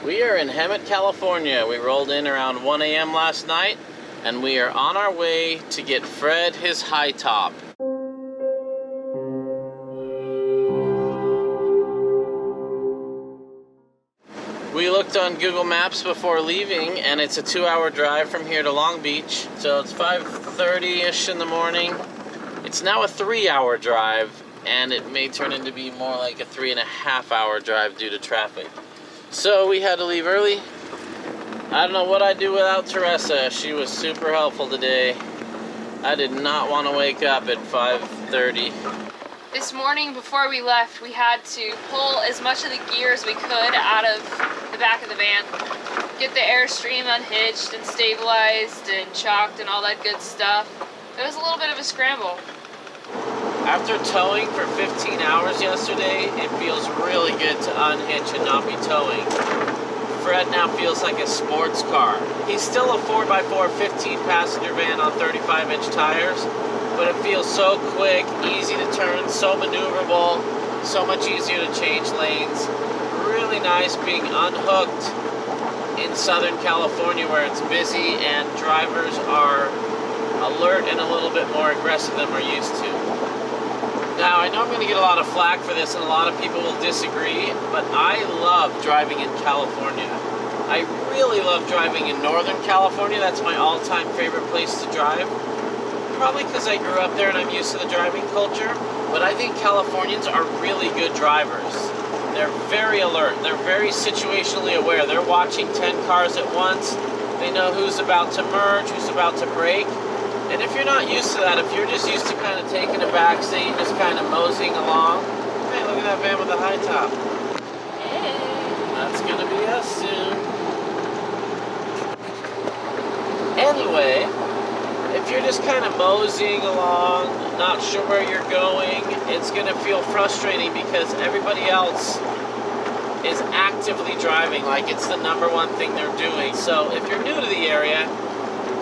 We are in Hemet, California. We rolled in around 1 a.m. last night, and we are on our way to get Fred his high top. We looked on Google Maps before leaving, and it's a 2-hour drive from here to Long Beach. So it's 5:30-ish in the morning. It's now a 3-hour drive, and it may turn into be more like a 3.5-hour drive due to traffic. So we had to leave early. I don't know what I'd do without Teresa. She was super helpful today. I did not want to wake up at 5:30. This morning before we left, we had to pull as much of the gear as we could out of the back of the van. Get the Airstream unhitched and stabilized and chocked and all that good stuff. It was a little bit of a scramble. After towing for 15 hours yesterday, it feels really good to unhitch and not be towing. Fred now feels like a sports car. He's still a 4x4 15-passenger van on 35-inch tires, but it feels so quick, easy to turn, so maneuverable, so much easier to change lanes. Really nice being unhooked in Southern California where it's busy and drivers are alert and a little bit more aggressive than we're used to. Now, I know I'm going to get a lot of flack for this and a lot of people will disagree, but I love driving in California. I really love driving in Northern California. That's my all-time favorite place to drive. Probably because I grew up there and I'm used to the driving culture, but I think Californians are really good drivers. They're very alert. They're very situationally aware. They're watching 10 cars at once. They know who's about to merge, who's about to brake. And if you're not used to that, if you're just used to kind of taking a back seat and just kind of moseying along, hey, look at that van with the high top. Hey. That's going to be us soon. Anyway, if you're just kind of moseying along, not sure where you're going, it's going to feel frustrating because everybody else is actively driving like it's the #1 thing they're doing. So if you're new to the area,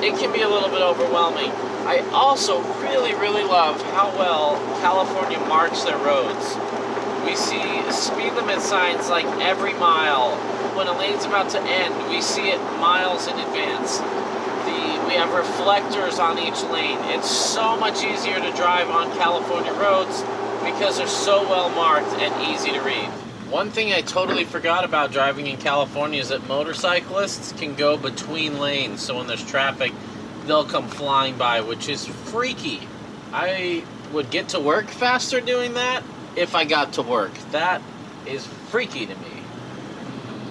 it can be a little bit overwhelming. I also really, really love how well California marks their roads. We see speed limit signs like every mile. When a lane's about to end, we see it miles in advance. We have reflectors on each lane. It's so much easier to drive on California roads because they're so well marked and easy to read. One thing I totally forgot about driving in California is that motorcyclists can go between lanes. So when there's traffic, they'll come flying by, which is freaky. I would get to work faster doing that if I got to work. That is freaky to me.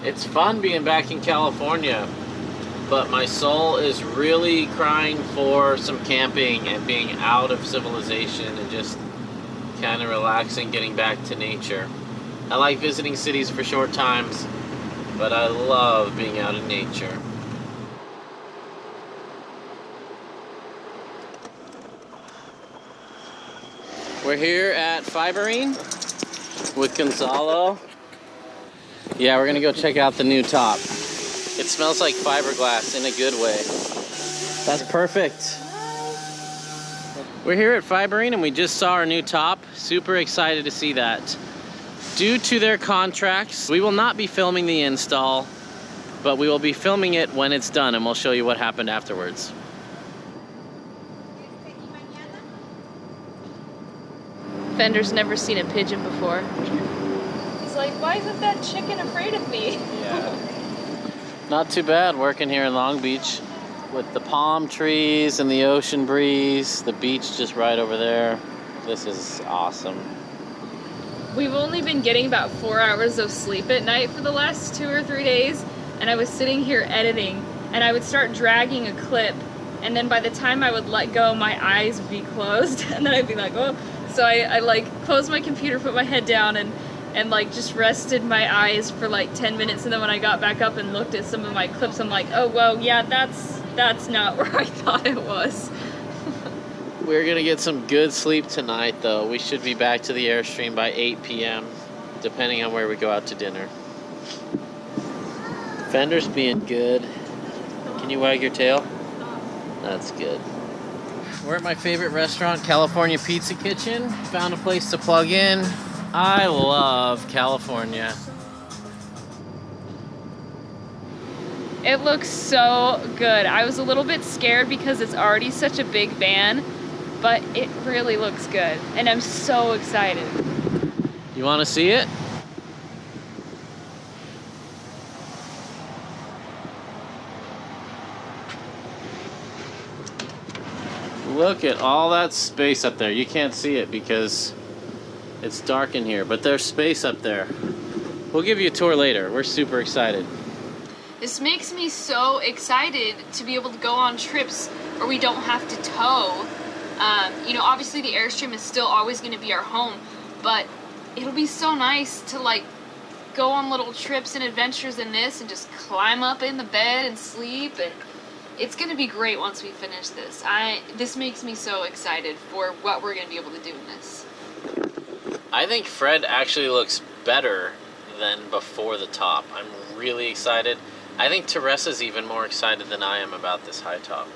It's fun being back in California, but my soul is really crying for some camping and being out of civilization and just kind of relaxing, getting back to nature. I like visiting cities for short times, but I love being out in nature. We're here at Fiberine with Gonzalo. Yeah, we're gonna go check out the new top. It smells like fiberglass in a good way. That's perfect. We're here at Fiberine and we just saw our new top. Super excited to see that. Due to their contracts, we will not be filming the install, but we will be filming it when it's done and we'll show you what happened afterwards. Fender's never seen a pigeon before. He's like, why isn't that chicken afraid of me? Yeah. Not too bad working here in Long Beach with the palm trees and the ocean breeze, the beach just right over there. This is awesome. We've only been getting about 4 hours of sleep at night for the last 2 or 3 days, and I was sitting here editing, and I would start dragging a clip, and then by the time I would let go, my eyes would be closed, and then I'd be like, oh. So I like closed my computer, put my head down, and like just rested my eyes for like 10 minutes, and then when I got back up and looked at some of my clips, I'm like, oh, well, yeah, that's not where I thought it was. We're gonna get some good sleep tonight, though. We should be back to the Airstream by 8 p.m., depending on where we go out to dinner. Fender's being good. Can you wag your tail? That's good. We're at my favorite restaurant, California Pizza Kitchen. Found a place to plug in. I love California. It looks so good. I was a little bit scared because it's already such a big van, but it really looks good. And I'm so excited. You want to see it? Look at all that space up there. You can't see it because it's dark in here, but there's space up there. We'll give you a tour later. We're super excited. This makes me so excited to be able to go on trips where we don't have to tow. You know, obviously the Airstream is still always going to be our home, but it'll be so nice to like go on little trips and adventures in this and just climb up in the bed and sleep, and it's going to be great once we finish this. This makes me so excited for what we're going to be able to do in this. I think Fred actually looks better than before the top. I'm really excited. I think Teresa's even more excited than I am about this high top.